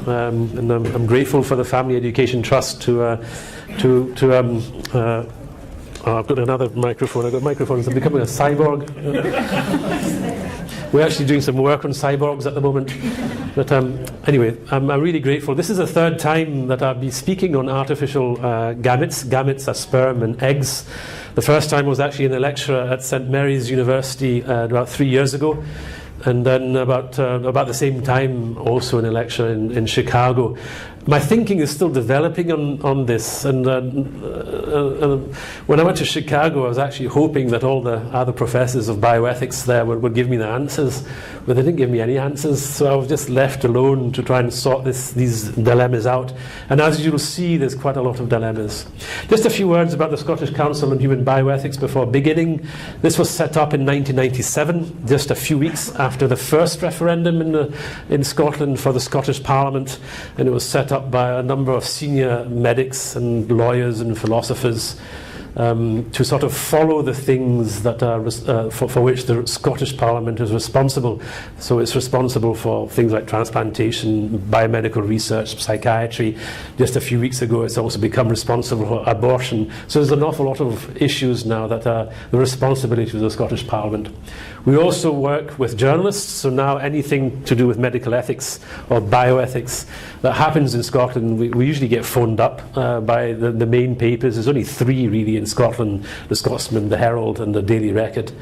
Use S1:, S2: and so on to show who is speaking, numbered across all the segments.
S1: and I'm grateful for the Family Education Trust to I've got another microphone. I've got microphones. I'm becoming a cyborg. We're actually doing some work on cyborgs at the moment. But anyway, I'm really grateful. This is the third time that I'll be speaking on artificial gametes. Gametes are sperm and eggs. The first time was actually in a lecture at St. Mary's University about 3 years ago. And then about the same time also in a lecture in Chicago. My thinking is still developing on this, and when I went to Chicago I was actually hoping that all the other professors of bioethics there would give me the answers, but they didn't give me any answers, so I was just left alone to try and sort these dilemmas out. And as you'll see, there's quite a lot of dilemmas. Just a few words about the Scottish Council on Human Bioethics before beginning. This was set up in 1997, just a few weeks after the first referendum in Scotland for the Scottish Parliament, and it was set up by a number of senior medics and lawyers and philosophers to sort of follow the things that are for which the Scottish Parliament is responsible. So it's responsible for things like transplantation, biomedical research, psychiatry. Just a few weeks ago it's also become responsible for abortion. So there's an awful lot of issues now that are the responsibility of the Scottish Parliament. We also work with journalists, so now anything to do with medical ethics or bioethics that happens in Scotland, we usually get phoned up by the main papers. There's only 3 really in Scotland: the Scotsman, the Herald and the Daily Record.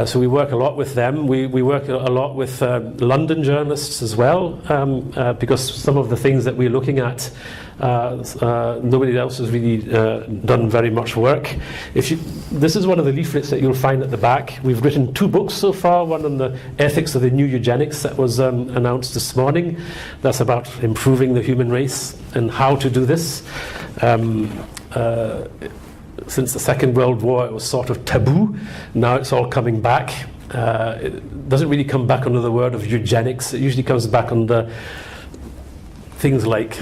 S1: So we work a lot with them. We work a lot with London journalists as well, because some of the things that we're looking at, nobody else has really done very much work. This is one of the leaflets that you'll find at the back. We've written 2 books so far, one on the ethics of the new eugenics that was announced this morning. That's about improving the human race and how to do this. Since the Second World War, it was sort of taboo. Now it's all coming back. It doesn't really come back under the word of eugenics. It usually comes back under things like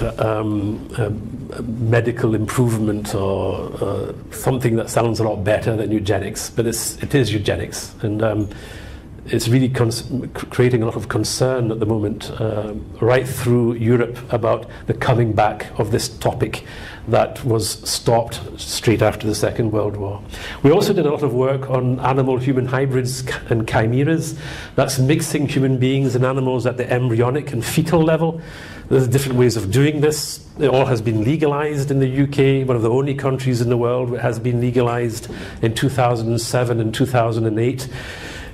S1: medical improvement or something that sounds a lot better than eugenics. But it is eugenics, and it's really creating a lot of concern at the moment right through Europe about the coming back of this topic that was stopped straight after the Second World War. We also did a lot of work on animal-human hybrids and chimeras. That's mixing human beings and animals at the embryonic and fetal level. There's different ways of doing this. It all has been legalized in the UK, one of the only countries in the world where it has been legalized in 2007 and 2008.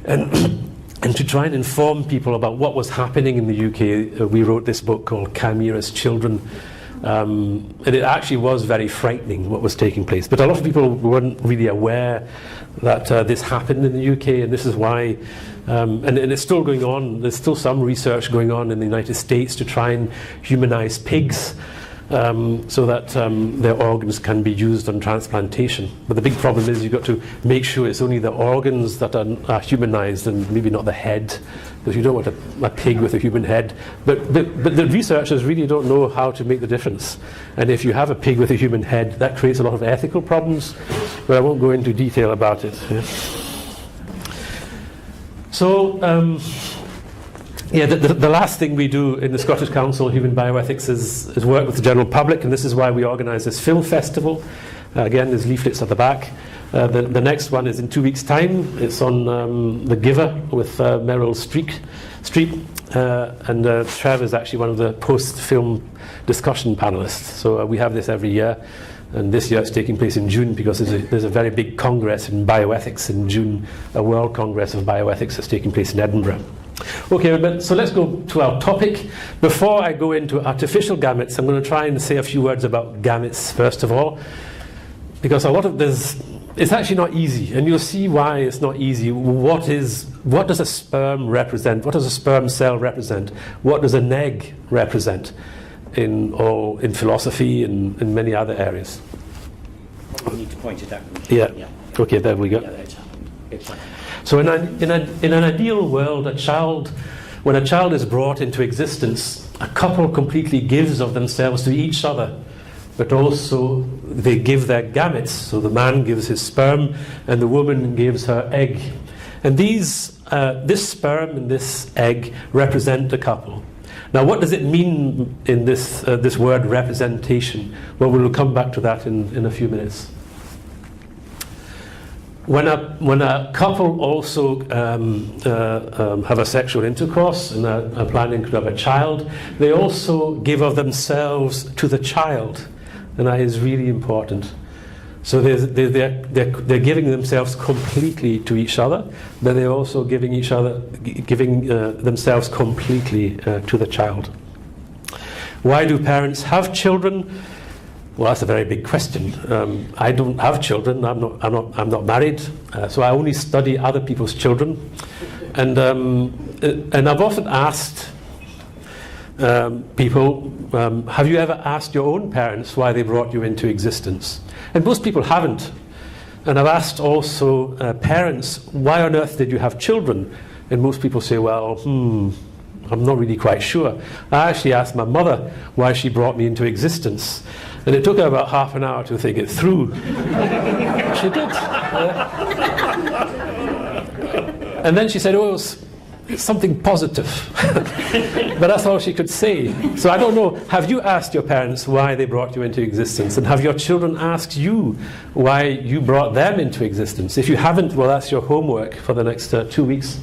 S1: And to try and inform people about what was happening in the UK, we wrote this book called Chimera's Children. And it actually was very frightening what was taking place. But a lot of people weren't really aware that this happened in the UK, and this is why, and it's still going on. There's still some research going on in the United States to try and humanize pigs, so that their organs can be used on transplantation. But the big problem is you've got to make sure it's only the organs that are humanized and maybe not the head, because you don't want a pig with a human head. But the researchers really don't know how to make the difference. And if you have a pig with a human head, that creates a lot of ethical problems, but I won't go into detail about it. Yeah. So, the last thing we do in the Scottish Council on Human Bioethics is work with the general public, and this is why we organise this film festival. Again, there's leaflets at the back. The next one is in 2 weeks' time. It's on The Giver with Meryl Streep, and Trev is actually one of the post-film discussion panelists. So we have this every year, and this year it's taking place in June because there's a very big congress in bioethics in June, a World Congress of Bioethics that's taking place in Edinburgh. Okay, so let's go to our topic. Before I go into artificial gametes, I'm going to try and say a few words about gametes first of all, because a lot of this, it's actually not easy, and you'll see why it's not easy. What does a sperm represent? What does a sperm cell represent? What does an egg represent in philosophy and in many other areas?
S2: You need to point it out.
S1: Yeah. Okay, there we go.
S2: Yeah,
S1: so in an ideal world, when a child is brought into existence, a couple completely gives of themselves to each other, but also they give their gametes. So the man gives his sperm and the woman gives her egg. And this sperm and this egg represent the couple. Now, what does it mean in this word representation? Well, we'll come back to that in a few minutes. When a couple also have a sexual intercourse and are planning to have a child, they also give of themselves to the child, and that is really important. So they're giving themselves completely to each other, but they're also giving themselves completely to the child. Why do parents have children? Well, that's a very big question. I don't have children. I'm not married, so I only study other people's children, and I've often asked people, have you ever asked your own parents why they brought you into existence? And most people haven't. And I've asked also parents, why on earth did you have children? And most people say, well, I'm not really quite sure. I actually asked my mother why she brought me into existence. And it took her about half an hour to think it through. She did. And then she said, oh, it's something positive. But that's all she could say. So I don't know, have you asked your parents why they brought you into existence? And have your children asked you why you brought them into existence? If you haven't, well, that's your homework for the next 2 weeks.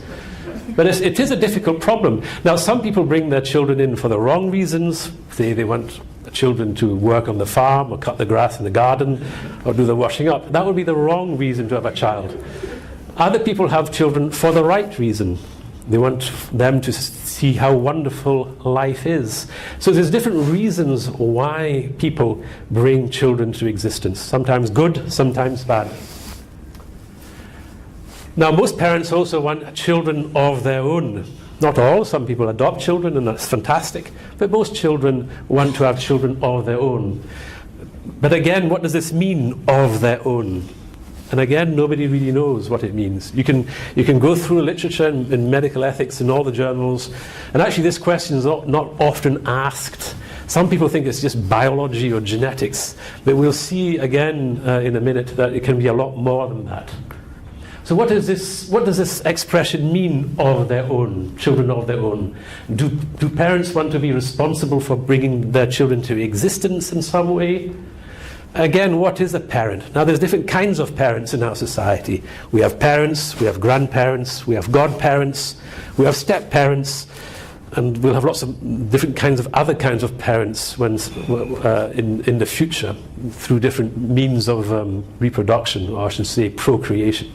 S1: But it is a difficult problem. Now, some people bring their children in for the wrong reasons. They want children to work on the farm or cut the grass in the garden or do the washing up. That would be the wrong reason to have a child. Other people have children for the right reason. They want them to see how wonderful life is. So there's different reasons why people bring children to existence. Sometimes good, sometimes bad. Now, most parents also want children of their own. Not all. Some people adopt children, and that's fantastic. But most children want to have children of their own. But again, what does this mean, of their own? And again, nobody really knows what it means. You can go through literature in medical ethics in all the journals, and actually this question is not often asked. Some people think it's just biology or genetics, but we'll see again in a minute that it can be a lot more than that. So what does this expression mean, of their own, children of their own? Do parents want to be responsible for bringing their children to existence in some way? Again, what is a parent? Now, there's different kinds of parents in our society. We have parents, we have grandparents, we have godparents, we have step-parents, and we'll have lots of different kinds of other kinds of parents in the future through different means of reproduction, or I should say procreation.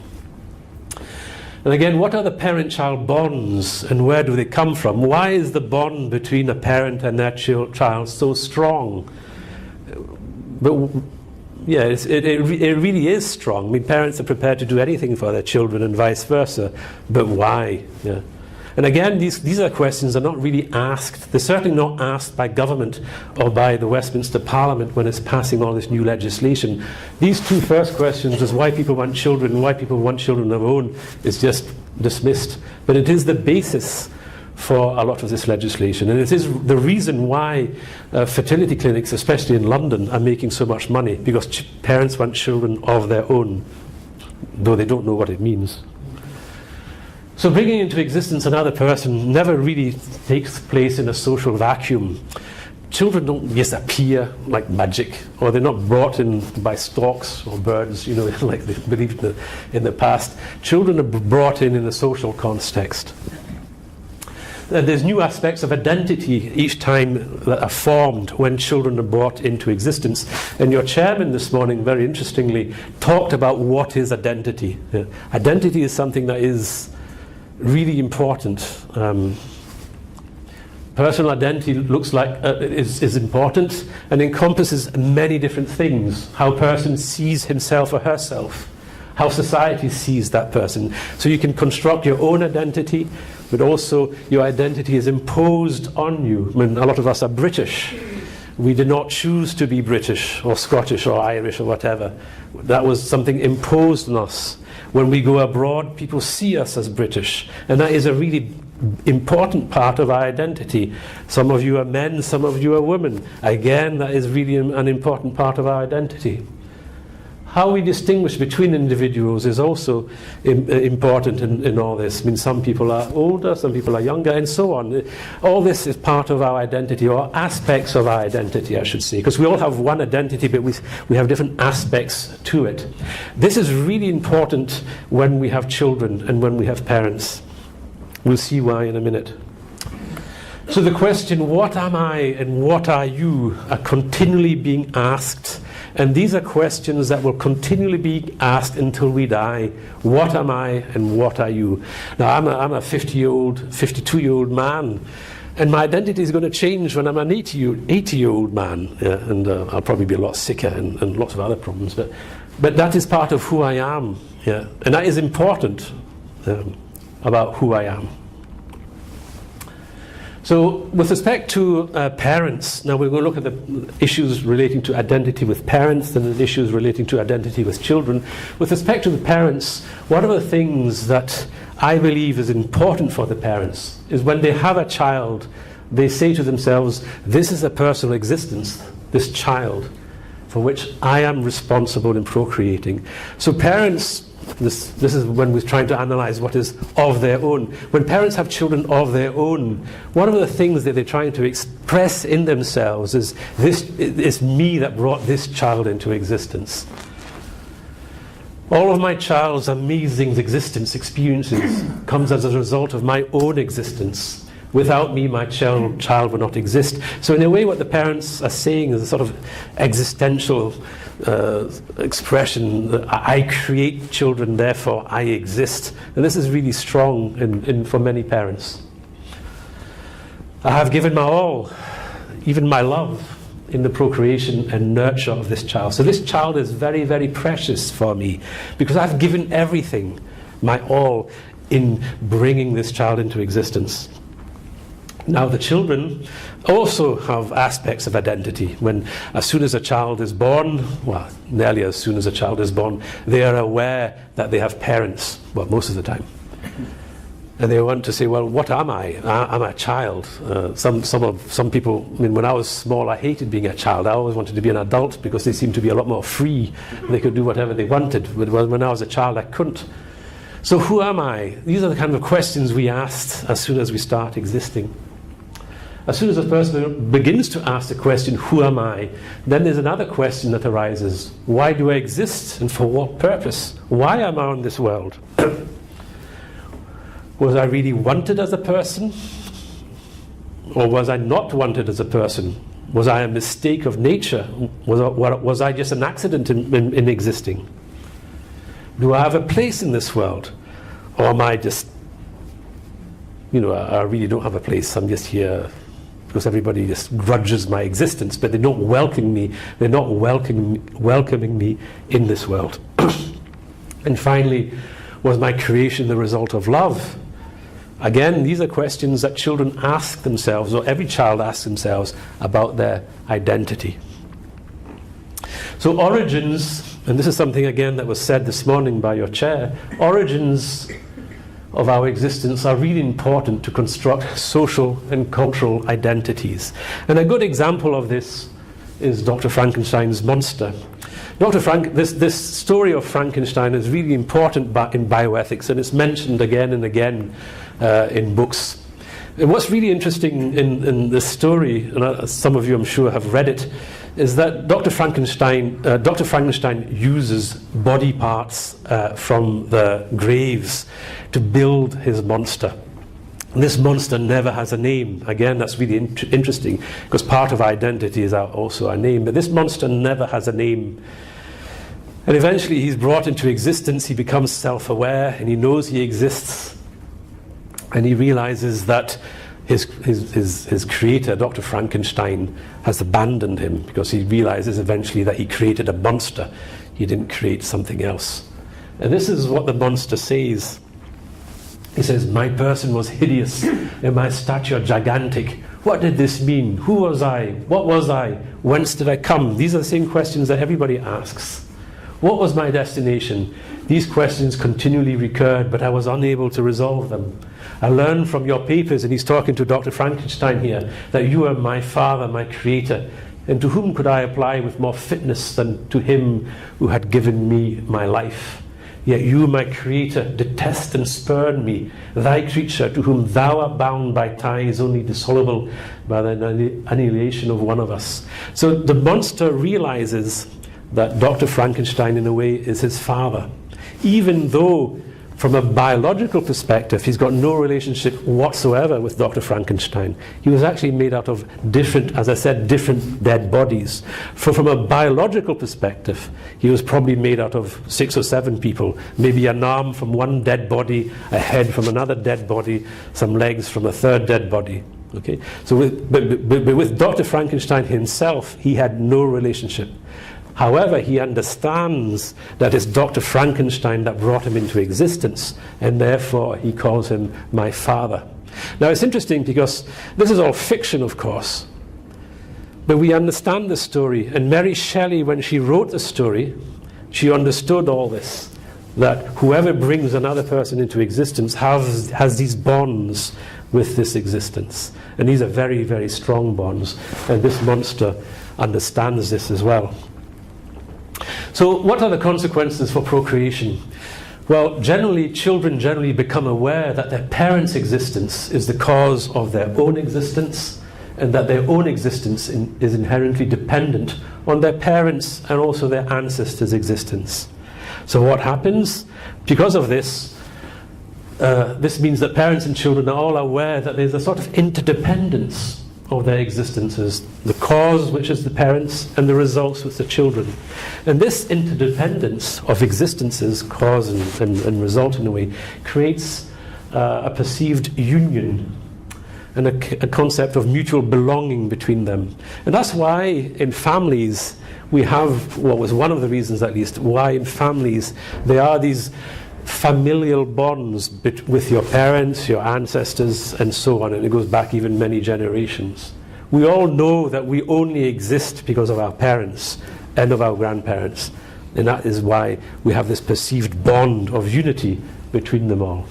S1: And again, what are the parent-child bonds, and where do they come from? Why is the bond between a parent and their child so strong? But yeah, it really is strong. I mean, parents are prepared to do anything for their children and vice versa. But why? Yeah. And again, these are questions that are not really asked. They're certainly not asked by government or by the Westminster Parliament when it's passing all this new legislation. These two first questions, is why people want children and why people want children of their own, is just dismissed. But it is the basis for a lot of this legislation. And it is the reason why fertility clinics, especially in London, are making so much money, because parents want children of their own, though they don't know what it means. So bringing into existence another person never really takes place in a social vacuum. Children don't just appear like magic, or they're not brought in by storks or birds, like they believed in the past. Children are brought in a social context. There's new aspects of identity each time that are formed when children are brought into existence. And your chairman this morning, very interestingly, talked about what is identity. Identity is something that is really important. Personal identity looks like is important and encompasses many different things. How a person sees himself or herself, how society sees that person. So you can construct your own identity, but also your identity is imposed on you. I mean, a lot of us are British. We did not choose to be British or Scottish or Irish or whatever. That was something imposed on us. When we go abroad, people see us as British, and that is a really important part of our identity. Some of you are men, some of you are women. Again, that is really an important part of our identity. how we distinguish between individuals is also important in all this. I mean, some people are older, some people are younger, and so on. All this is part of our identity, or aspects of our identity, I should say, because we all have one identity, but we have different aspects to it. This is really important when we have children and when we have parents. We'll see why in a minute. So the question, what am I and what are you, are continually being asked. And these are questions that will continually be asked until we die. What am I and what are you? Now, I'm a 52-year-old man, and my identity is going to change when I'm an 80-year-old man. Yeah, and I'll probably be a lot sicker and lots of other problems. But that is part of who I am. Yeah, and that is important about who I am. So with respect to parents, now we're going to look at the issues relating to identity with parents and the issues relating to identity with children. With respect to the parents, one of the things that I believe is important for the parents is when they have a child, they say to themselves, this is a personal existence, this child, for which I am responsible in procreating. So parents, this is when we're trying to analyze what is of their own. When parents have children of their own, one of the things that they're trying to express in themselves is, this is me that brought this child into existence. All of my child's amazing existence experiences comes as a result of my own existence. Without me, my child would not exist. So in a way, what the parents are saying is a sort of existential expression that I create children, therefore I exist. And this is really strong for many parents. I have given my all, even my love, in the procreation and nurture of this child. So this child is very, very precious for me because I've given everything, my all, in bringing this child into existence. Now the children also have aspects of identity. As soon as a child is born, well, nearly as soon as a child is born, they are aware that they have parents, well, most of the time. And they want to say, well, what am I? I'm a child. Some people, I mean, when I was small, I hated being a child. I always wanted to be an adult because they seemed to be a lot more free. They could do whatever they wanted. But when I was a child, I couldn't. So who am I? These are the kind of questions we ask as soon as we start existing. As soon as a person begins to ask the question, who am I? Then there's another question that arises. Why do I exist and for what purpose? Why am I on this world? Was I really wanted as a person? Or was I not wanted as a person? Was I a mistake of nature? Was I just an accident in existing? Do I have a place in this world? Or am I just, I really don't have a place. I'm just here because everybody just grudges my existence, but they don't welcome me. They're not welcoming me in this world. And finally, was my creation the result of love? Again, these are questions that children ask themselves, or every child asks themselves about their identity. So origins, and this is something again that was said this morning by your chair, origins of our existence are really important to construct social and cultural identities. And a good example of this is Dr. Frankenstein's monster. This story of Frankenstein is really important in bioethics, and it's mentioned again and again in books. And what's really interesting in this story, and some of you I'm sure have read it, is that Dr. Frankenstein uses body parts from the graves to build his monster. And this monster never has a name. Again, that's really interesting, because part of identity is also our name. But this monster never has a name. And eventually he's brought into existence, he becomes self-aware, and he knows he exists. And he realizes that his creator, Dr. Frankenstein, has abandoned him, because he realizes eventually that he created a monster. He didn't create something else. And this is what the monster says. He says, "My person was hideous, and my stature gigantic. What did this mean? Who was I? What was I? Whence did I come?" These are the same questions that everybody asks. What was my destination? These questions continually recurred, but I was unable to resolve them. I learned from your papers, and he's talking to Dr. Frankenstein here, that you are my father, my creator. And to whom could I apply with more fitness than to him who had given me my life? Yet you, my Creator, detest and spurn me, thy creature, to whom thou art bound by ties only dissoluble by the annihilation of one of us. So the monster realizes that Dr. Frankenstein, in a way, is his father, even though from a biological perspective, he's got no relationship whatsoever with Dr. Frankenstein. He was actually made out of different, as I said, different dead bodies. From a biological perspective, he was probably made out of 6 or 7 people. Maybe an arm from one dead body, a head from another dead body, some legs from a third dead body. Okay? So with Dr. Frankenstein himself, he had no relationship. However, he understands that it's Dr. Frankenstein that brought him into existence, and therefore he calls him my father. Now it's interesting because this is all fiction, of course, but we understand the story, and Mary Shelley, when she wrote the story, she understood all this, that whoever brings another person into existence has these bonds with this existence, and these are very, very strong bonds, and this monster understands this as well. So what are the consequences for procreation? Well, children generally become aware that their parents' existence is the cause of their own existence, and that their own existence is inherently dependent on their parents' and also their ancestors' existence. So what happens? Because of this, this means that parents and children are all aware that there's a sort of interdependence of their existences, the cause, which is the parents, and the results, with the children. And this interdependence of existences, cause and result in a way, creates a perceived union and a concept of mutual belonging between them. And that's why in families we have, what was one of the reasons at least, why in families there are these familial bonds with your parents, your ancestors, and so on, and it goes back even many generations. We all know that we only exist because of our parents and of our grandparents, and that is why we have this perceived bond of unity between them all.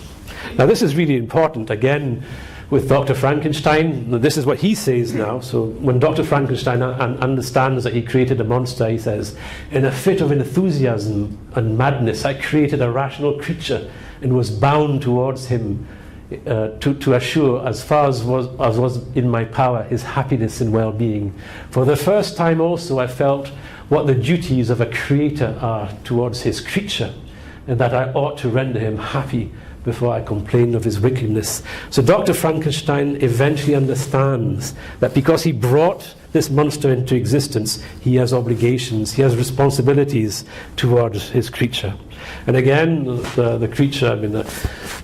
S1: Now this is really important, again, with Dr. Frankenstein. This is what he says now. So when Dr. Frankenstein understands that he created a monster, he says, "In a fit of enthusiasm and madness, I created a rational creature and was bound towards him to assure, as far as was in my power, his happiness and well-being. For the first time also I felt what the duties of a creator are towards his creature, and that I ought to render him happy before I complain of his wickedness." So Dr. Frankenstein eventually understands that because he brought this monster into existence, he has obligations, he has responsibilities towards his creature. And again, the creature,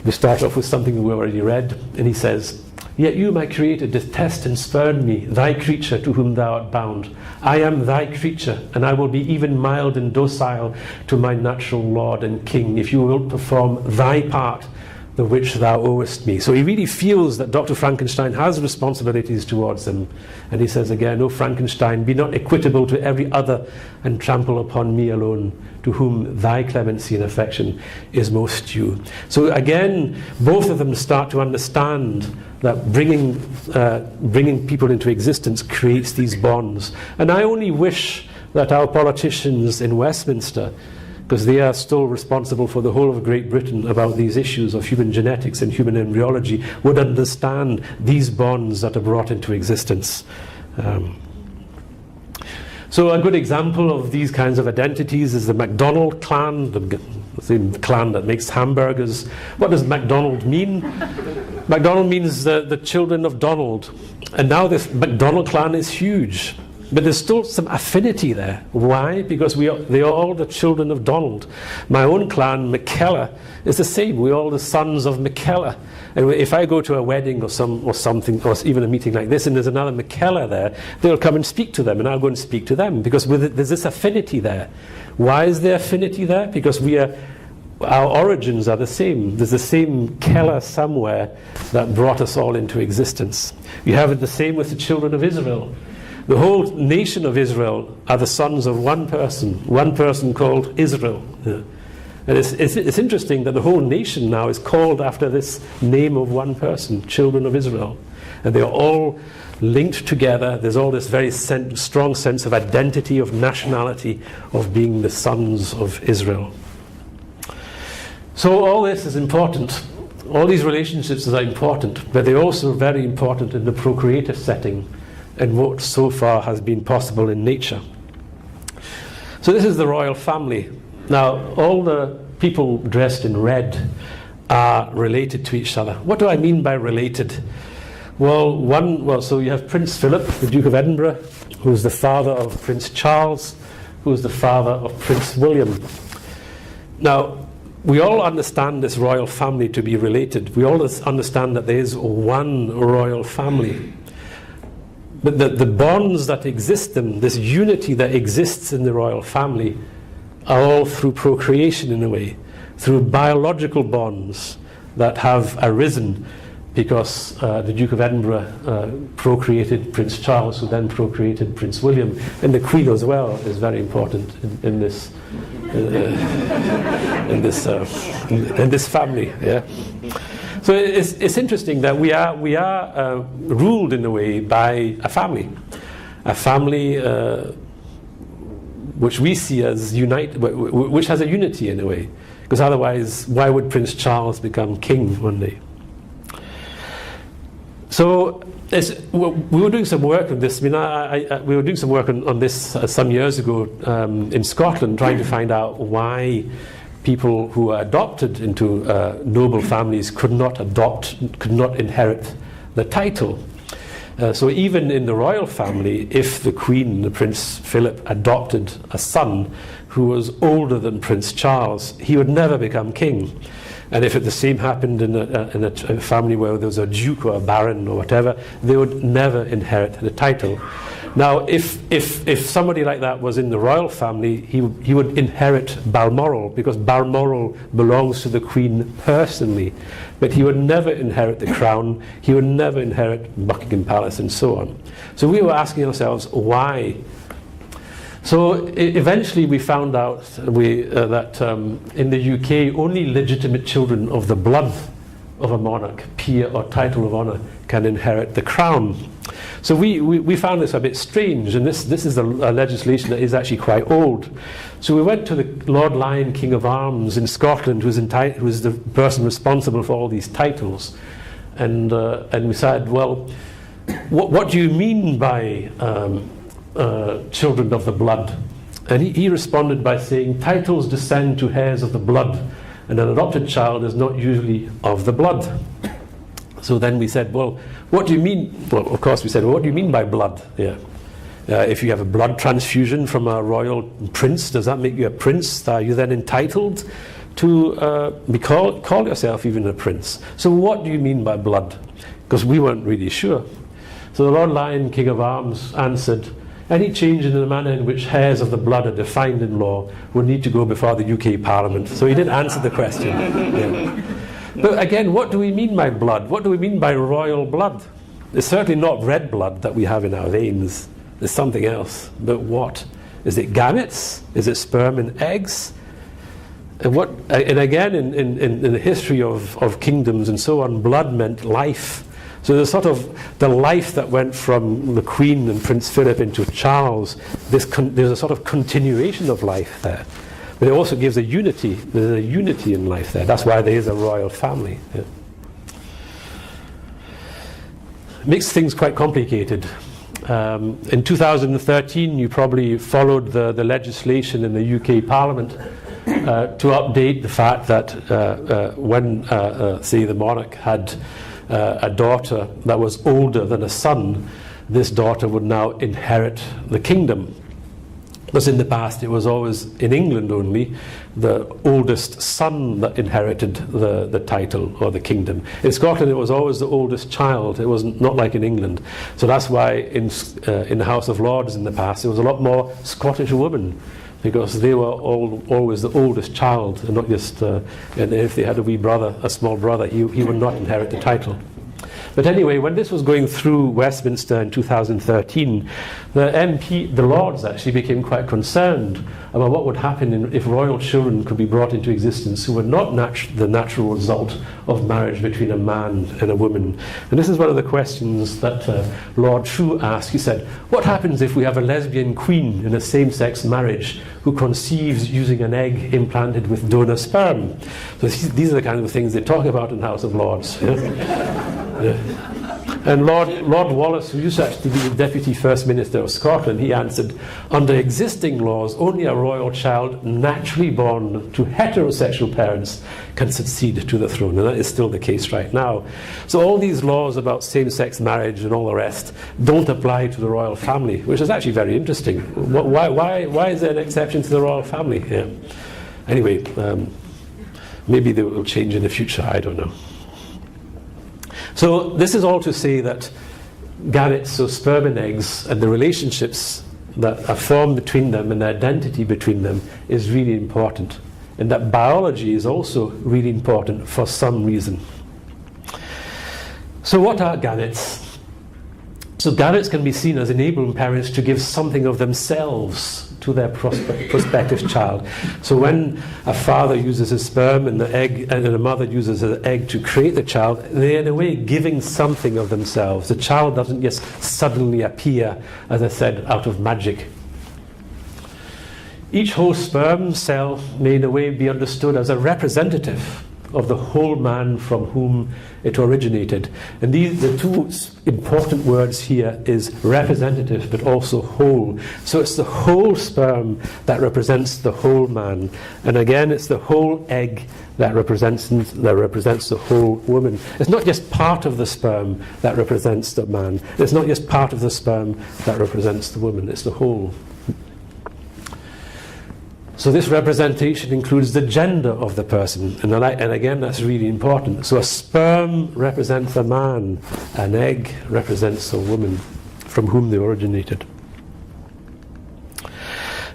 S1: we start off with something we already read, and he says, "Yet you, my Creator, detest and spurn me, thy creature, to whom thou art bound. I am thy creature, and I will be even mild and docile to my natural Lord and King, if you will perform thy part, the which thou owest me." So he really feels that Dr. Frankenstein has responsibilities towards him. And he says again, "O Frankenstein, be not equitable to every other, and trample upon me alone, to whom thy clemency and affection is most due." So again, both of them start to understand that bringing people into existence creates these bonds. And I only wish that our politicians in Westminster, because they are still responsible for the whole of Great Britain about these issues of human genetics and human embryology, would understand these bonds that are brought into existence. So a good example of these kinds of identities is the MacDonald clan, the clan that makes hamburgers. What does MacDonald mean? MacDonald means the children of Donald. And now this MacDonald clan is huge. But there's still some affinity there. Why? Because they are all the children of Donald. My own clan, MacKellar, is the same. We're all the sons of MacKellar. And if I go to a wedding or something, or even a meeting like this, and there's another MacKellar there, they'll come and speak to them, and I'll go and speak to them, because there's this affinity there. Why is there affinity there? Because our origins are the same. There's the same Kellar somewhere that brought us all into existence. You have it the same with the children of Israel. The whole nation of Israel are the sons of one person called Israel. And it's interesting that the whole nation now is called after this name of one person, children of Israel. And they are all linked together. There's all this very strong sense of identity, of nationality, of being the sons of Israel. So all this is important. All these relationships are important, but they're also very important in the procreative setting and what so far has been possible in nature. So this is the royal family. Now, all the people dressed in red are related to each other. What do I mean by related? So you have Prince Philip, the Duke of Edinburgh, who's the father of Prince Charles, who's the father of Prince William. Now, we all understand this royal family to be related. We all understand that there is one royal family. But the bonds that exist in this unity that exists in the royal family are all through procreation in a way, through biological bonds that have arisen because the Duke of Edinburgh procreated Prince Charles, who then procreated Prince William, and the Queen as well is very important in this family. Yeah. So it's interesting that we are ruled in a way by a family which we see as which has a unity in a way, because otherwise, why would Prince Charles become king one day? So we were doing some work on this. We were doing some work on this some years ago in Scotland, trying to find out why people who are adopted into noble families could not inherit the title. So even in the royal family, if the Queen, the Prince Philip, adopted a son who was older than Prince Charles, he would never become king. And if the same happened in a family where there was a duke or a baron or whatever, they would never inherit the title. Now, if somebody like that was in the royal family, he would inherit Balmoral, because Balmoral belongs to the Queen personally. But he would never inherit the crown, he would never inherit Buckingham Palace, and so on. So we were asking ourselves, why? So eventually we found out that in the UK, only legitimate children of the blood of a monarch, peer or title of honour, can inherit the crown. So we found this a bit strange, and this is a legislation that is actually quite old. So we went to the Lord Lion King of Arms in Scotland, who's the person responsible for all these titles, and we said, well, what do you mean by children of the blood? And he responded by saying, titles descend to heirs of the blood, and an adopted child is not usually of the blood. So then we said, well, what do you mean? Well, of course we said, well, what do you mean by blood? Yeah. If you have a blood transfusion from a royal prince, does that make you a prince? Are you then entitled to call yourself even a prince? So what do you mean by blood? Because we weren't really sure. So the Lord Lion King of Arms answered, any change in the manner in which heirs of the blood are defined in law would need to go before the UK Parliament. So he didn't answer the question. Yeah. But again, what do we mean by blood? What do we mean by royal blood? It's certainly not red blood that we have in our veins. There's something else. But what? Is it gametes? Is it sperm and eggs? And again, in the history of kingdoms and so on, blood meant life. So there's sort of the life that went from the Queen and Prince Philip into Charles. There's a sort of continuation of life there. But it also gives a unity. There's a unity in life there. That's why there is a royal family. Yeah. It makes things quite complicated. In 2013, you probably followed the legislation in the UK Parliament to update the fact that when, say, the monarch had a daughter that was older than a son, this daughter would now inherit the kingdom. Because in the past it was always in England only the oldest son that inherited the title or the kingdom. In Scotland it was always the oldest child. It was not like in England. So that's why in the House of Lords in the past there was a lot more Scottish women, because they were always the oldest child, and not just and if they had a wee brother, a small brother, he would not inherit the title. But anyway, when this was going through Westminster in 2013, the Lords actually became quite concerned about what would happen if royal children could be brought into existence who were not the natural result of marriage between a man and a woman. And this is one of the questions that Lord True asked. He said, what happens if we have a lesbian queen in a same-sex marriage who conceives using an egg implanted with donor sperm? So these are the kind of things they talk about in the House of Lords. Yeah? Yeah. And Lord Wallace, who used to actually be the Deputy First Minister of Scotland, he answered, under existing laws, only a royal child naturally born to heterosexual parents can succeed to the throne. And that is still the case right now. So all these laws about same-sex marriage and all the rest don't apply to the royal family, which is actually very interesting. Why is there an exception to the royal family? Yeah. Anyway, maybe they will change in the future, I don't know. So this is all to say that gametes, so sperm and eggs, and the relationships that are formed between them and the identity between them is really important. And that biology is also really important for some reason. So what are gametes? So gametes can be seen as enabling parents to give something of themselves to their prospective child. So when a father uses his sperm and the egg, and a mother uses an egg to create the child, they're in a way giving something of themselves. The child doesn't just suddenly appear, as I said, out of magic. Each whole sperm cell may in a way be understood as a representative of the whole man from whom it originated. And the two important words here is representative but also whole. So it's the whole sperm that represents the whole man. And again, it's the whole egg that represents the whole woman. It's not just part of the sperm that represents the man. It's not just part of the sperm that represents the woman. It's the whole. So this representation includes the gender of the person, and again that's really important. So a sperm represents a man, an egg represents a woman from whom they originated.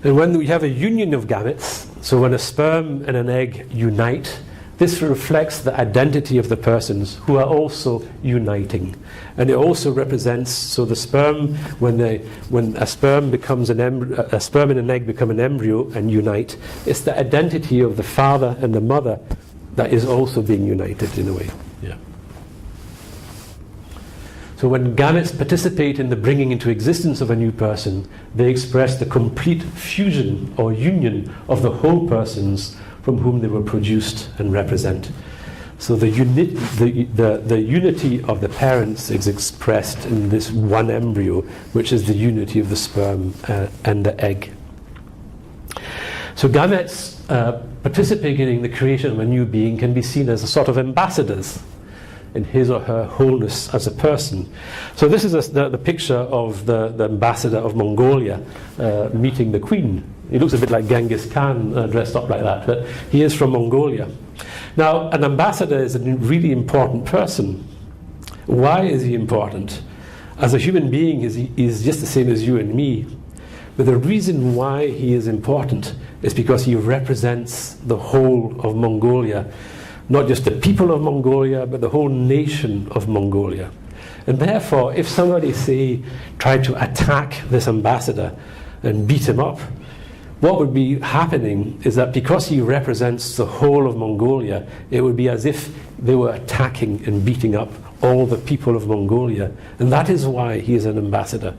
S1: And when we have a union of gametes, so when a sperm and an egg unite, this reflects the identity of the persons who are also uniting. And it also represents, so the sperm, when a sperm becomes an embryo, a sperm and an egg become an embryo and unite, it's the identity of the father and the mother that is also being united in a way. Yeah. So when gametes participate in the bringing into existence of a new person, they express the complete fusion or union of the whole persons from whom they were produced and represent. So the unity of the parents is expressed in this one embryo, which is the unity of the sperm and the egg. So gametes participating in the creation of a new being can be seen as a sort of ambassadors in his or her wholeness as a person. So this is the picture of the ambassador of Mongolia meeting the queen. He looks a bit like Genghis Khan dressed up like that, but he is from Mongolia. Now, an ambassador is a really important person. Why is he important? As a human being, he's just the same as you and me. But the reason why he is important is because he represents the whole of Mongolia. Not just the people of Mongolia, but the whole nation of Mongolia. And therefore, if somebody, say, tried to attack this ambassador and beat him up, what would be happening is that because he represents the whole of Mongolia, it would be as if they were attacking and beating up all the people of Mongolia. And that is why he is an ambassador.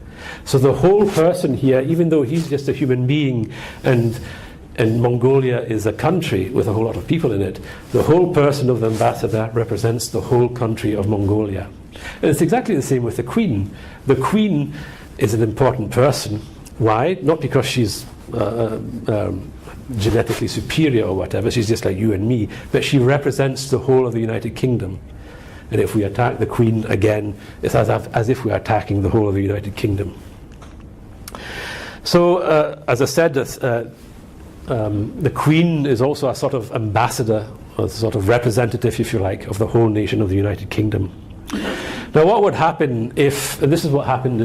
S1: So the whole person here, even though he's just a human being and Mongolia is a country with a whole lot of people in it, the whole person of the ambassador represents the whole country of Mongolia. And it's exactly the same with the queen. The queen is an important person. Why? Not because she's genetically superior or whatever, she's just like you and me, but she represents the whole of the United Kingdom. And if we attack the queen again, it's as if we're attacking the whole of the United Kingdom. So, as I said, the queen is also a sort of ambassador, or a sort of representative, if you like, of the whole nation of the United Kingdom. Now, what would happen if, and this is what happened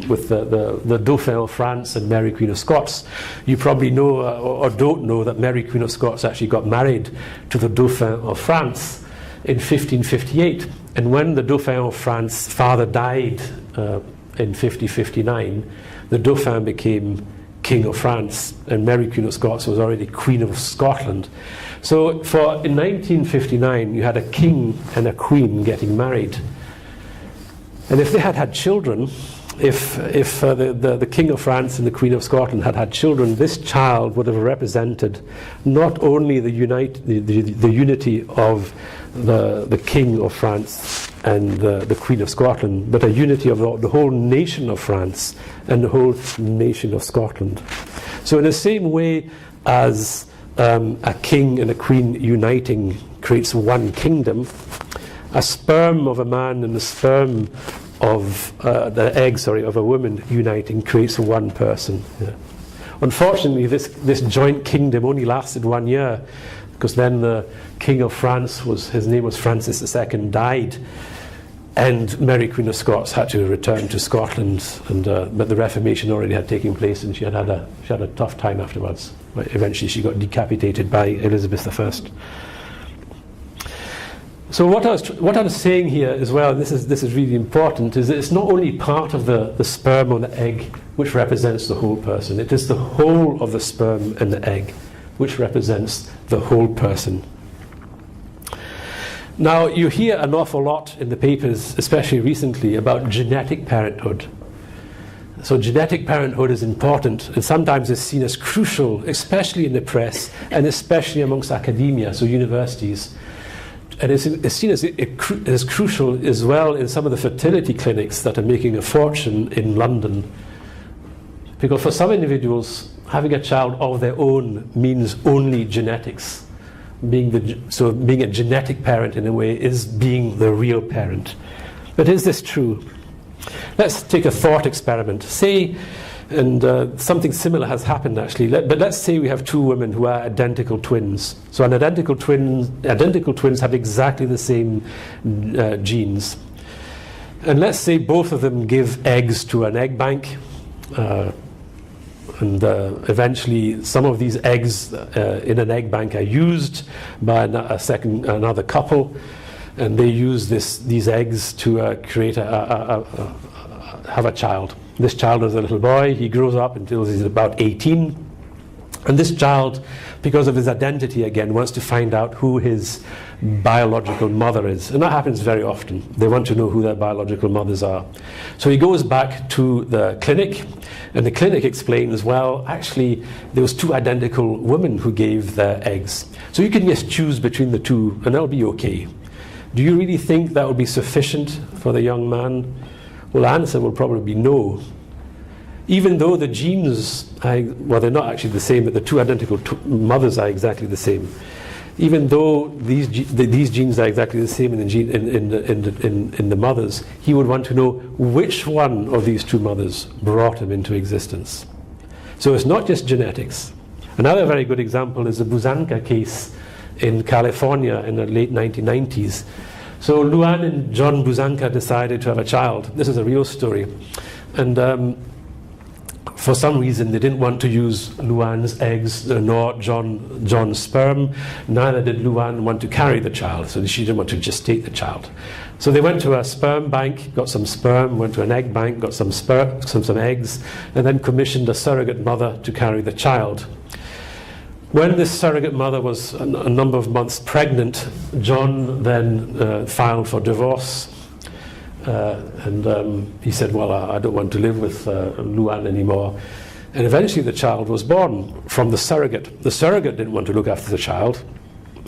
S1: with the Dauphin of France and Mary Queen of Scots. You probably know or don't know that Mary Queen of Scots actually got married to the Dauphin of France in 1558. And when the Dauphin of France's father died in 5059, the Dauphin became King of France, and Mary Queen of Scots was already Queen of Scotland. So in 1959, you had a king and a queen getting married. And if they had had children, if the King of France and the Queen of Scotland had had children, this child would have represented not only the unity of the King of France and the Queen of Scotland, but a unity of the whole nation of France and the whole nation of Scotland. So in the same way as a king and a queen uniting creates one kingdom, a sperm of a man and the sperm of the egg, of a woman uniting creates one person. Yeah. Unfortunately, this joint kingdom only lasted 1 year, because then the King of France, his name was Francis II, died, and Mary Queen of Scots had to return to Scotland, but the Reformation already had taken place, and she had a tough time afterwards. But eventually, she got decapitated by Elizabeth I. So what I was saying here as well, and this is really important, is that it's not only part of the sperm or the egg which represents the whole person. It is the whole of the sperm and the egg which represents the whole person. Now, you hear an awful lot in the papers, especially recently, about genetic parenthood. So genetic parenthood is important, and sometimes is seen as crucial, especially in the press, and especially amongst academia, so universities. And it's seen as crucial as well in some of the fertility clinics that are making a fortune in London. Because for some individuals, having a child of their own means only genetics. Being a genetic parent in a way is being the real parent. But is this true? Let's take a thought experiment. Say, and something similar has happened actually, but let's say we have two women who are identical twins. So identical twins have exactly the same genes. And let's say both of them give eggs to an egg bank, and eventually some of these eggs in an egg bank are used by another couple, and they use these eggs to have a child. This child is a little boy. He grows up until he's about 18, and this child, because of his identity again, wants to find out who his biological mother is, and that happens very often. They want to know who their biological mothers are. So he goes back to the clinic, and the clinic explains, well, actually there was two identical women who gave their eggs, so you can just choose between the two and that'll be okay. Do you really think that would be sufficient for the young man? Well, the answer will probably be no. Even though the genes, they're not actually the same, but the two identical mothers are exactly the same. Even though these genes are exactly the same in the mothers, he would want to know which one of these two mothers brought him into existence. So it's not just genetics. Another very good example is the Busanka case in California in the late 1990s. So Luan and John Busanka decided to have a child. This is a real story. And for some reason, they didn't want to use Luan's eggs nor John's sperm. Neither did Luan want to carry the child, so she didn't want to gestate the child. So they went to a sperm bank, got some sperm, went to an egg bank, got some eggs, and then commissioned a surrogate mother to carry the child. When this surrogate mother was a number of months pregnant, John then filed for divorce. And he said, well, I don't want to live with Luan anymore. And eventually the child was born from the surrogate. The surrogate didn't want to look after the child.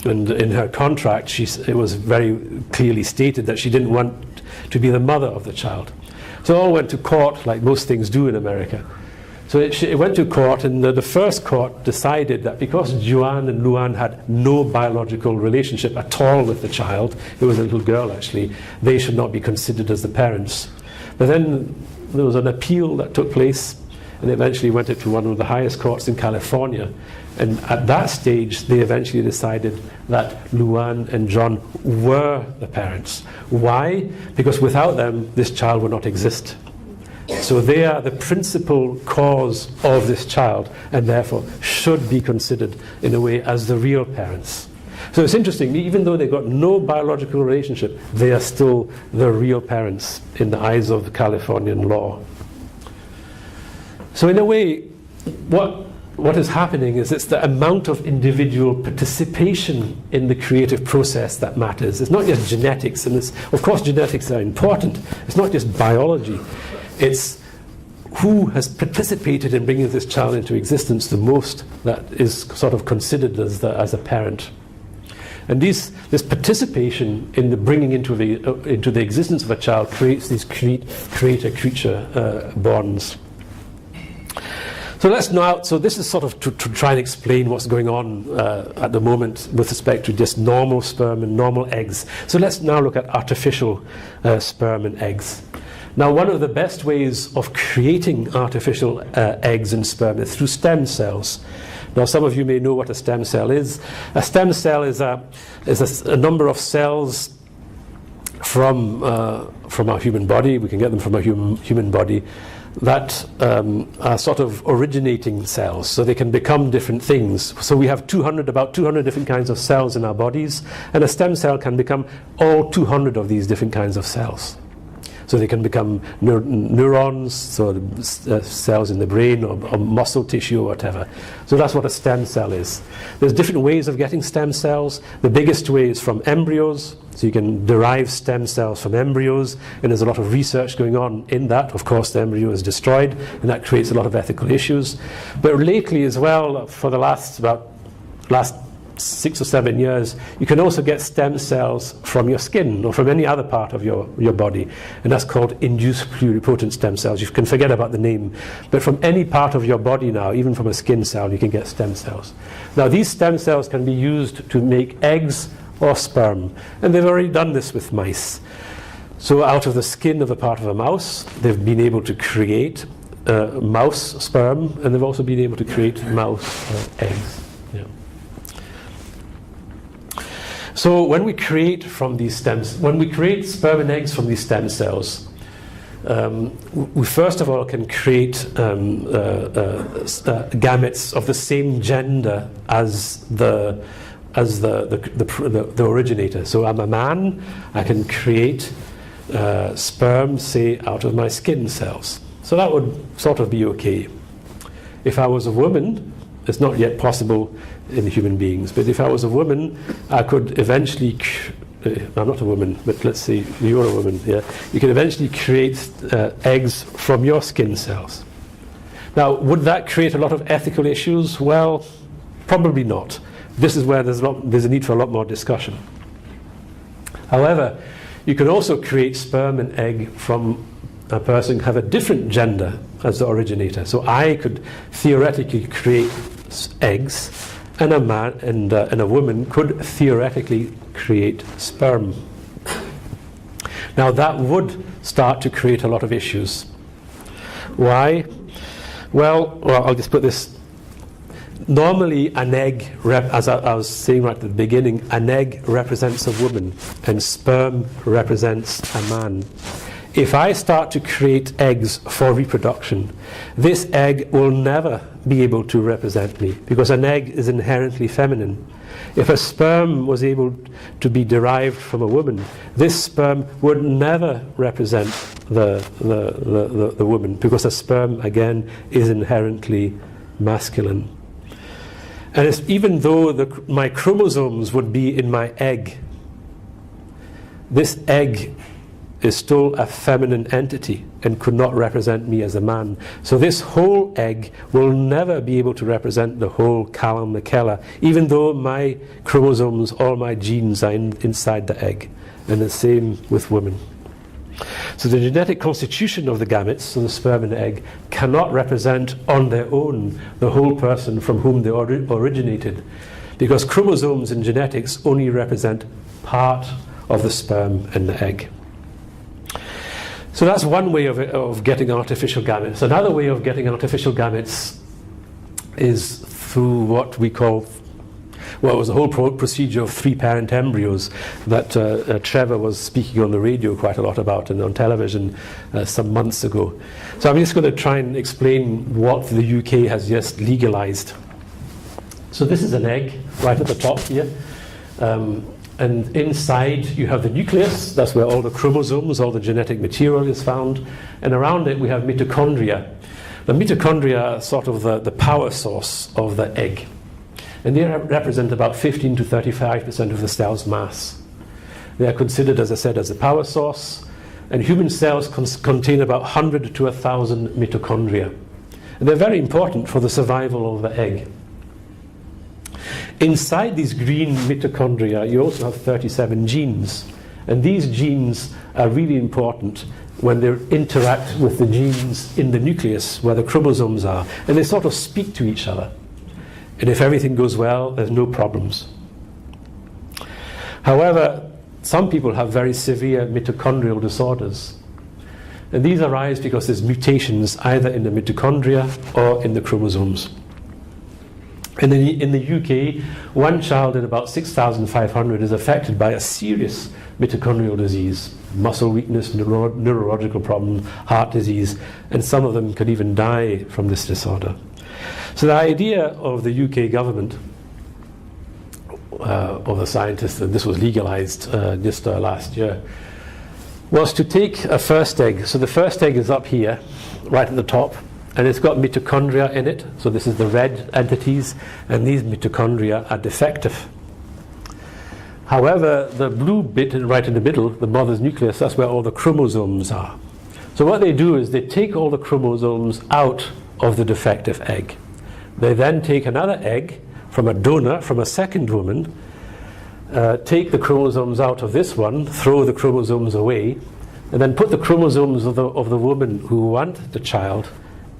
S1: And in her contract, it was very clearly stated that she didn't want to be the mother of the child. So it all went to court, like most things do in America. So it went to court, and the first court decided that because Joanne and Luan had no biological relationship at all with the child, it was a little girl actually, they should not be considered as the parents. But then there was an appeal that took place, and eventually went to one of the highest courts in California. And at that stage, they eventually decided that Luan and John were the parents. Why? Because without them, this child would not exist. So they are the principal cause of this child, and therefore should be considered in a way as the real parents. So it's interesting, even though they've got no biological relationship, they are still the real parents in the eyes of the Californian law. So in a way, what is happening is it's the amount of individual participation in the creative process that matters. It's not just genetics, and of course genetics are important. It's not just biology. It's who has participated in bringing this child into existence the most that is sort of considered as a parent. And this participation in the bringing into the existence of a child creates these creator-creature bonds. So this is sort of to try and explain what's going on at the moment with respect to just normal sperm and normal eggs. So let's now look at artificial sperm and eggs. Now, one of the best ways of creating artificial eggs and sperm is through stem cells. Now, some of you may know what a stem cell is. A stem cell is a number of cells from our human body. We can get them from a human body that are sort of originating cells, so they can become different things. So we have about 200 different kinds of cells in our bodies, and a stem cell can become all 200 of these different kinds of cells. So they can become neurons, so cells in the brain or muscle tissue or whatever. So that's what a stem cell is. There's different ways of getting stem cells. The biggest way is from embryos. So you can derive stem cells from embryos, and there's a lot of research going on in that. Of course, the embryo is destroyed, and that creates a lot of ethical issues. But lately as well, for the last 6 or 7 years, you can also get stem cells from your skin or from any other part of your body, and that's called induced pluripotent stem cells. You can forget about the name, but from any part of your body now, even from a skin cell, you can get stem cells. Now these stem cells can be used to make eggs or sperm, and they've already done this with mice. So out of the skin of a part of a mouse, they've been able to create mouse sperm, and they've also been able to create mouse eggs. Yeah. So when we create sperm and eggs from these stem cells, we first of all can create gametes of the same gender as the originator. So I'm a man, I can create sperm, say, out of my skin cells. So that would sort of be okay. If I was a woman, it's not yet possible in human beings, but if I was a woman, I could eventually, I'm not a woman, but let's say you're a woman, yeah, you can eventually create eggs from your skin cells. Now, would that create a lot of ethical issues? Well, probably not. This is where there's a need for a lot more discussion. However, you can also create sperm and egg from a person who have a different gender as the originator. So I could theoretically create eggs, and a man and a woman could theoretically create sperm. Now that would start to create a lot of issues. Why? Well, I'll just put this. Normally an egg, as I was saying right at the beginning, an egg represents a woman and sperm represents a man. If I start to create eggs for reproduction, this egg will never be able to represent me, because an egg is inherently feminine. If a sperm was able to be derived from a woman, this sperm would never represent the woman, because a sperm, again, is inherently masculine. And even though my chromosomes would be in my egg, this egg is still a feminine entity and could not represent me as a man. So this whole egg will never be able to represent the whole Calum MacKellar, even though my chromosomes, all my genes are inside the egg. And the same with women. So the genetic constitution of the gametes, so the sperm and egg, cannot represent on their own the whole person from whom they originated, because chromosomes in genetics only represent part of the sperm and the egg. So that's one way of getting artificial gametes. Another way of getting artificial gametes is through what we call, well, it was the whole procedure of 3-parent embryos that Trevor was speaking on the radio quite a lot about and on television some months ago. So I'm just going to try and explain what the UK has just legalized. So this is an egg right at the top here. And inside you have the nucleus, that's where all the chromosomes, all the genetic material is found. And around it we have mitochondria. The mitochondria are sort of the power source of the egg. And they represent about 15 to 35% of the cell's mass. They are considered, as I said, as a power source. And human cells contain about 100 to 1,000 mitochondria. And they're very important for the survival of the egg. Inside these green mitochondria, you also have 37 genes. And these genes are really important when they interact with the genes in the nucleus where the chromosomes are. And they sort of speak to each other. And if everything goes well, there's no problems. However, some people have very severe mitochondrial disorders. And these arise because there's mutations either in the mitochondria or in the chromosomes. In the UK, one child in about 6,500 is affected by a serious mitochondrial disease, muscle weakness, neurological problem, heart disease, and some of them could even die from this disorder. So the idea of the UK government, or the scientists, and this was legalized just last year, was to take a first egg. So the first egg is up here, right at the top, and it's got mitochondria in it. So this is the red entities, and these mitochondria are defective. However, the blue bit right in the middle, the mother's nucleus, that's where all the chromosomes are. So what they do is they take all the chromosomes out of the defective egg. They then take another egg from a donor, from a second woman, take the chromosomes out of this one, throw the chromosomes away, and then put the chromosomes of the woman who want the child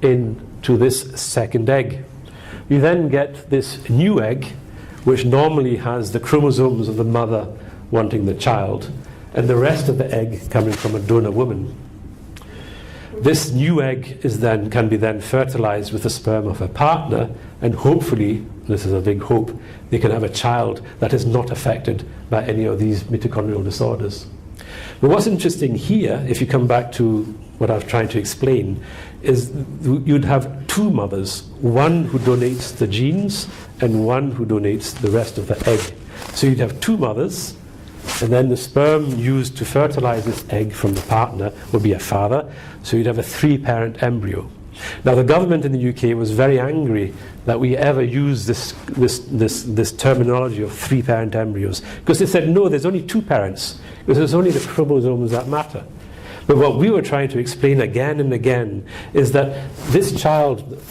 S1: into this second egg. You then get this new egg, which normally has the chromosomes of the mother wanting the child, and the rest of the egg coming from a donor woman. This new egg can be then fertilized with the sperm of a partner, and hopefully, this is a big hope, they can have a child that is not affected by any of these mitochondrial disorders. But what's interesting here, if you come back to what I was trying to explain, is you'd have two mothers, one who donates the genes and one who donates the rest of the egg. So you'd have two mothers, and then the sperm used to fertilize this egg from the partner would be a father, so you'd have a three-parent embryo. Now the government in the UK was very angry that we ever use this terminology of three-parent embryos, because they said, no, there's only two parents, because it's only the chromosomes that matter. But what we were trying to explain again and again is that this child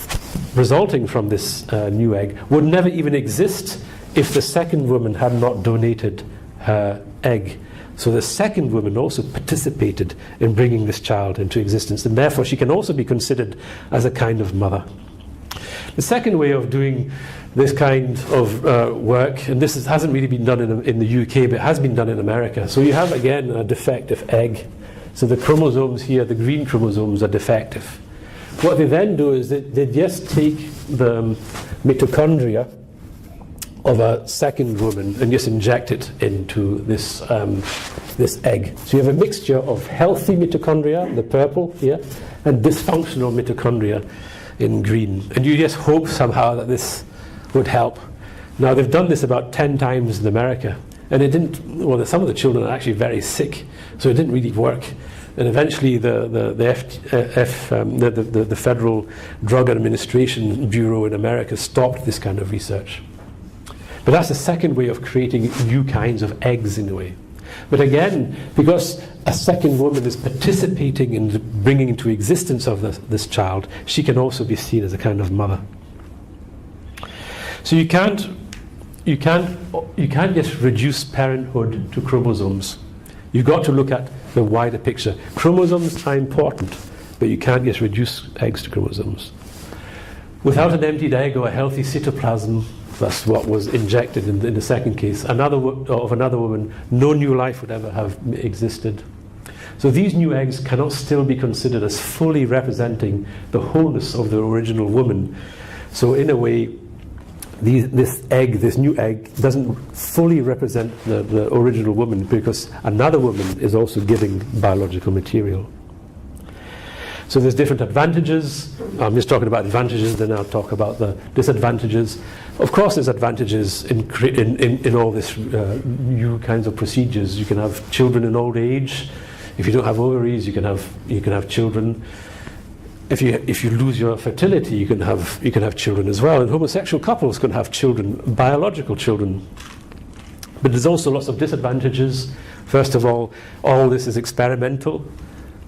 S1: resulting from this new egg would never even exist if the second woman had not donated her egg. So the second woman also participated in bringing this child into existence, and therefore she can also be considered as a kind of mother. The second way of doing this kind of work, and this hasn't really been done in the UK, but it has been done in America. So you have again a defective egg. So the chromosomes here, the green chromosomes, are defective. What they then do is they just take the mitochondria of a second woman and just inject it into this egg. So you have a mixture of healthy mitochondria, the purple here, and dysfunctional mitochondria in green. And you just hope somehow that this would help. Now they've done this about 10 times in America, and it didn't. Well, some of the children are actually very sick, so it didn't really work. And eventually the Federal Drug Administration Bureau in America stopped this kind of research. But that's the second way of creating new kinds of eggs in a way. But again, because a second woman is participating in bringing into existence of this child, she can also be seen as a kind of mother. So you can't just reduce parenthood to chromosomes. You've got to look at the wider picture. Chromosomes are important, but you can't just reduce eggs to chromosomes. Without an emptied egg or a healthy cytoplasm, that's what was injected in the second case, of another woman, no new life would ever have existed. So these new eggs cannot still be considered as fully representing the wholeness of the original woman. So in a way, this new egg doesn't fully represent the original woman, because another woman is also giving biological material. So there's different advantages. I'm just talking about advantages, then I'll talk about the disadvantages. Of course, there's advantages in all this new kinds of procedures. You can have children in old age. If you don't have ovaries, you can have children. If you lose your fertility, you can have children as well. And homosexual couples can have children, biological children. But there's also lots of disadvantages. First of all this is experimental.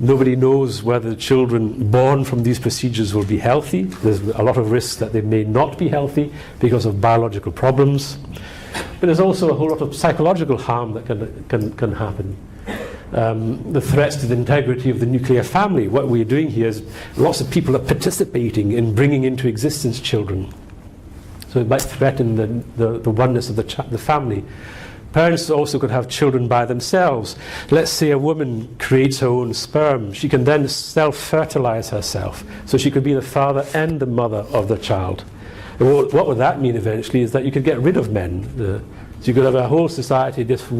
S1: Nobody knows whether children born from these procedures will be healthy. There's a lot of risks that they may not be healthy because of biological problems. But there's also a whole lot of psychological harm that can happen. The threats to the integrity of the nuclear family. What we're doing here is lots of people are participating in bringing into existence children. So it might threaten the oneness of the family. Parents also could have children by themselves. Let's say a woman creates her own sperm. She can then self-fertilize herself. So she could be the father and the mother of the child. And what would that mean eventually is that you could get rid of men. So you could have a whole society of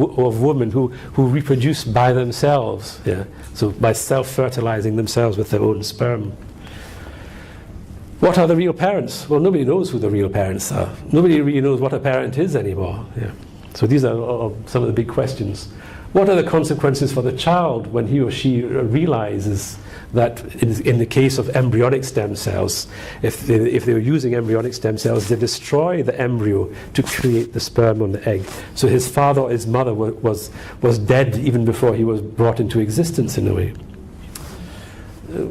S1: women who reproduce by themselves. Yeah? So by self-fertilizing themselves with their own sperm. What are the real parents? Well, nobody knows who the real parents are. Nobody really knows what a parent is anymore. Yeah. So these are some of the big questions. What are the consequences for the child when he or she realizes that in the case of embryonic stem cells, if they were using embryonic stem cells, they destroy the embryo to create the sperm on the egg. So his father or his mother was dead even before he was brought into existence in a way.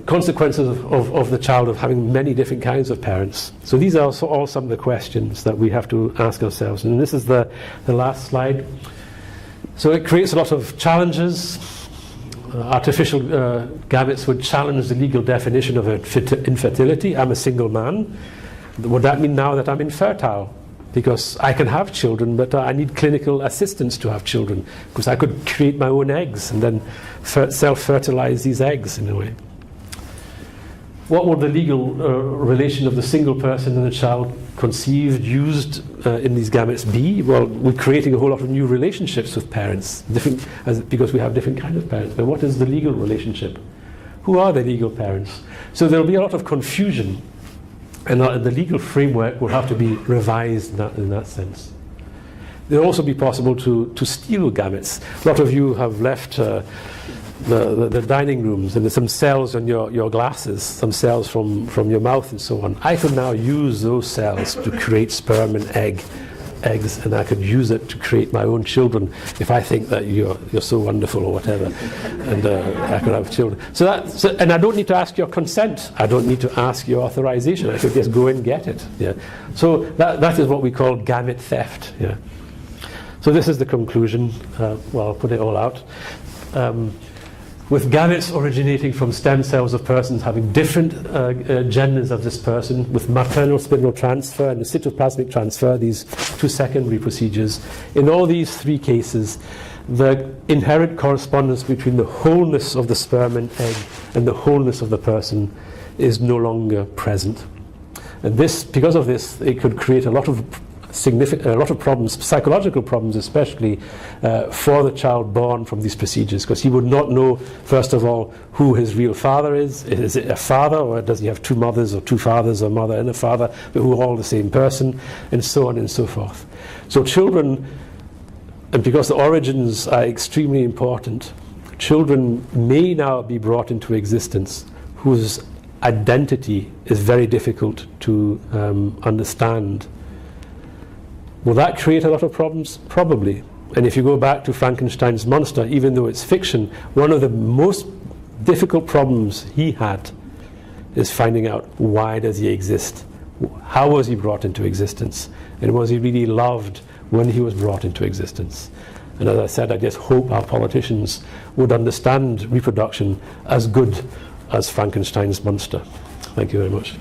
S1: Consequences of the child of having many different kinds of parents. So these are all some of the questions that we have to ask ourselves. And this is the last slide. So it creates a lot of challenges. Artificial gametes would challenge the legal definition of infertility. I'm a single man. Would that mean now that I'm infertile? Because I can have children, but I need clinical assistance to have children. Because I could create my own eggs and then self-fertilize these eggs in a way. What would the legal relation of the single person and the child conceived, used in these gametes be? Well, we're creating a whole lot of new relationships with parents, because we have different kinds of parents. But what is the legal relationship? Who are the legal parents? So there will be a lot of confusion, and the legal framework will have to be revised in that sense. It will also be possible to steal gametes. A lot of you have left the dining rooms, and there's some cells on your glasses, some cells from your mouth and so on. I could now use those cells to create sperm and eggs, and I could use it to create my own children if I think that you're so wonderful or whatever, and I could have children. And I don't need to ask your consent. I don't need to ask your authorization. I could just go and get it. Yeah. So that is what we call gamete theft. Yeah. So this is the conclusion. Well, I'll put it all out. With gametes originating from stem cells of persons having different genders of this person, with maternal spindle transfer and the cytoplasmic transfer, these two secondary procedures, in all these three cases, the inherent correspondence between the wholeness of the sperm and egg and the wholeness of the person is no longer present. And because of this, it could create a lot of problems, psychological problems especially, for the child born from these procedures, because he would not know, first of all, who his real father is. Is it a father, or does he have two mothers or two fathers, or mother and a father, but who are all the same person, and so on and so forth. So children, and because the origins are extremely important, children may now be brought into existence whose identity is very difficult to understand. Will that create a lot of problems? Probably. And if you go back to Frankenstein's monster, even though it's fiction, one of the most difficult problems he had is finding out, why does he exist? How was he brought into existence? And was he really loved when he was brought into existence? And as I said, I just hope our politicians would understand reproduction as good as Frankenstein's monster. Thank you very much.